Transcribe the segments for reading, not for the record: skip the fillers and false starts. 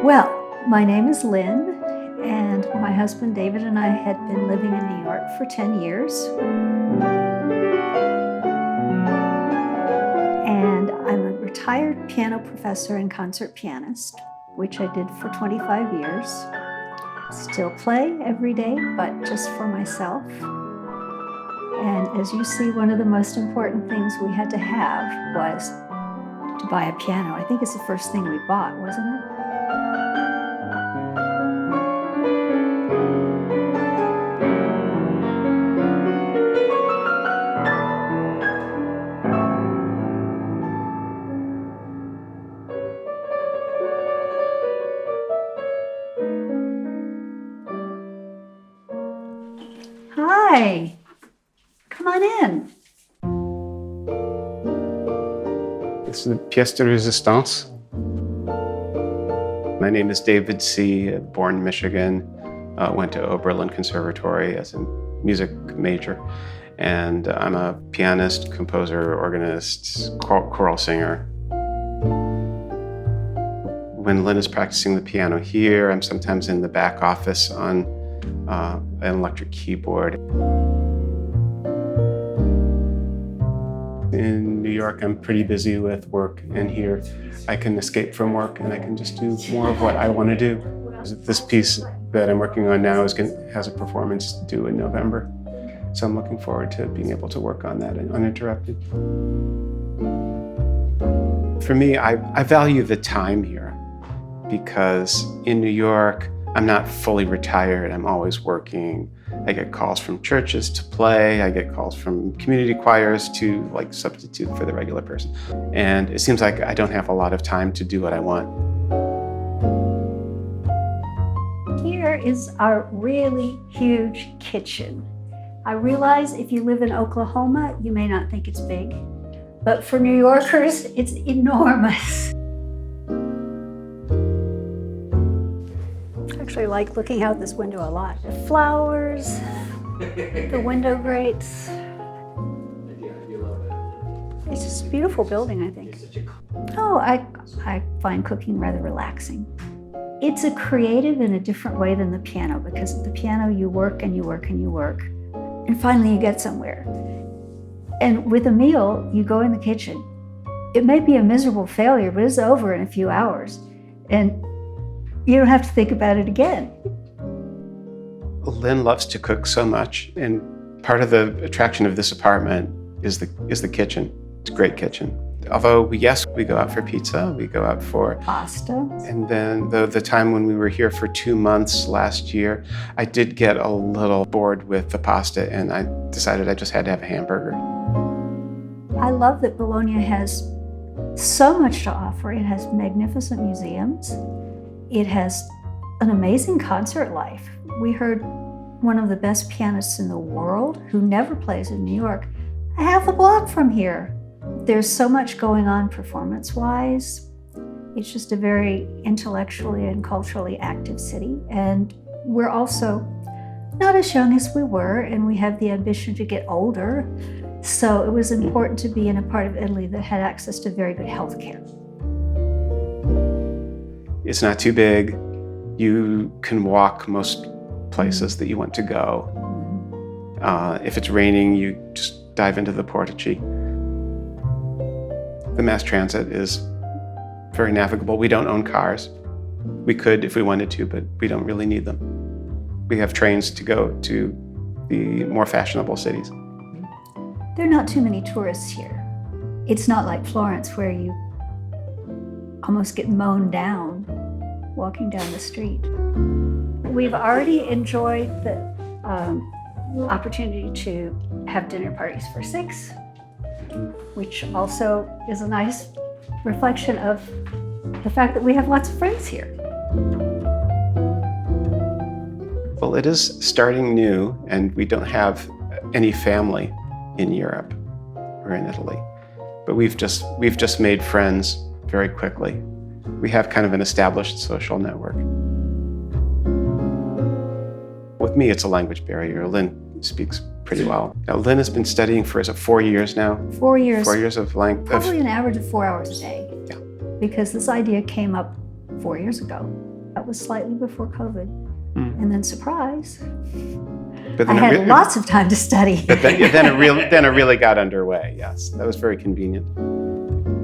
Well, my name is Lynn, and my husband David and I had been living in New York for 10 years. And I'm a retired piano professor and concert pianist, which I did for 25 years. Still play every day, but just for myself. And as you see, one of the most important things we had to have was to buy a piano. I think it's the first thing we bought, wasn't it? Hi, come on in. It's the pièce de résistance. My name is David C., born in Michigan, went to Oberlin Conservatory as a music major, and I'm a pianist, composer, organist, choral singer. When Lynn is practicing the piano here, I'm sometimes in the back office on an electric keyboard. In New York, I'm pretty busy with work, and here I can escape from work and I can just do more of what I want to do. This piece that I'm working on now has a performance due in November, so I'm looking forward to being able to work on that uninterrupted. For me, I value the time here because in New York, I'm not fully retired. I'm always working. I get calls from churches to play. I get calls from community choirs to substitute for the regular person. And it seems like I don't have a lot of time to do what I want. Here is our really huge kitchen. I realize if you live in Oklahoma, you may not think it's big, but for New Yorkers, it's enormous. I actually like looking out this window a lot. The flowers, the window grates. It's just a beautiful building, I think. Oh, I find cooking rather relaxing. It's a creative in a different way than the piano, because at the piano you work and you work and you work, and finally you get somewhere. And with a meal, you go in the kitchen. It may be a miserable failure, but it's over in a few hours. And you don't have to think about it again. Lynn loves to cook so much, and part of the attraction of this apartment is the kitchen. It's a great kitchen. Although, yes, we go out for pizza, we go out for pasta. And then the time when we were here for 2 months last year, I did get a little bored with the pasta, and I decided I just had to have a hamburger. I love that Bologna has so much to offer. It has magnificent museums. It has an amazing concert life. We heard one of the best pianists in the world, who never plays in New York, half a block from here. There's so much going on performance-wise. It's just a very intellectually and culturally active city. And we're also not as young as we were, and we have the ambition to get older. So it was important to be in a part of Italy that had access to very good health care. It's not too big. You can walk most places that you want to go. If it's raining, you just dive into the portici. The mass transit is very navigable. We don't own cars. We could if we wanted to, but we don't really need them. We have trains to go to the more fashionable cities. There are not too many tourists here. It's not like Florence, where you almost get mown down walking down the street. We've already enjoyed the opportunity to have dinner parties for 6, which also is a nice reflection of the fact that we have lots of friends here. Well, it is starting new, and we don't have any family in Europe or in Italy, but we've just made friends very quickly. We have kind of an established social network. With me, it's a language barrier. Lynn speaks pretty well. Now, Lynn has been studying for, is it 4 years now? 4 years. 4 years of language. Probably an average of 4 hours a day. Yeah. Because this idea came up 4 years ago. was slightly before COVID. Mm. And then surprise, But I then had lots of time to study. But then it really got underway. Yes, that was very convenient.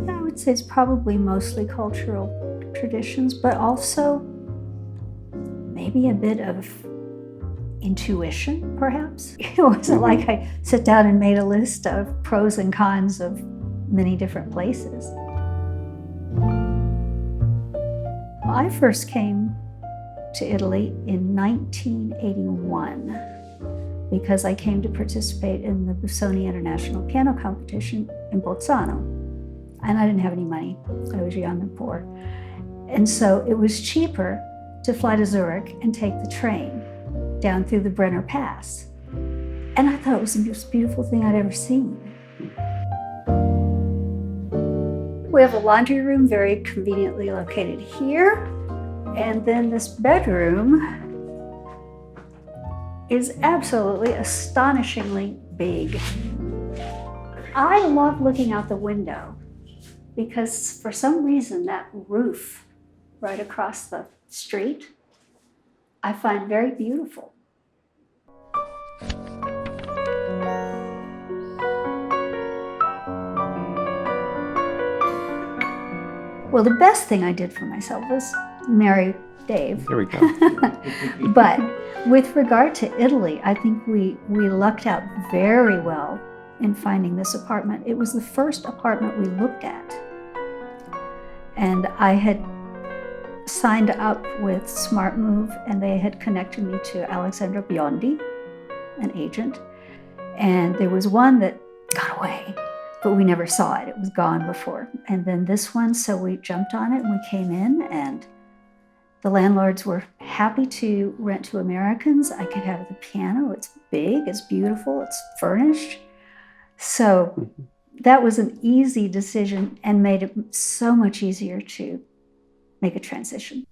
Yeah, I would say it's probably mostly cultural traditions, but also maybe a bit of intuition, perhaps. It wasn't like I sat down and made a list of pros and cons of many different places. I first came to Italy in 1981 because I came to participate in the Busoni International Piano Competition in Bolzano. And I didn't have any money. I was young and poor. And so it was cheaper to fly to Zurich and take the train down through the Brenner Pass. And I thought it was the most beautiful thing I'd ever seen. We have a laundry room very conveniently located here. And then this bedroom is absolutely astonishingly big. I love looking out the window because for some reason that roof right across the street, I find very beautiful. Well, the best thing I did for myself was marry Dave. There we go. But with regard to Italy, I think we lucked out very well in finding this apartment. It was the first apartment we looked at. And I had signed up with Smart Move, and they had connected me to Alexandra Biondi, an agent. And there was one that got away, but we never saw it. It was gone before. And then this one, so we jumped on it and we came in, and the landlords were happy to rent to Americans. I could have the piano. It's big, it's beautiful, it's furnished. So that was an easy decision and made it so much easier to make a transition.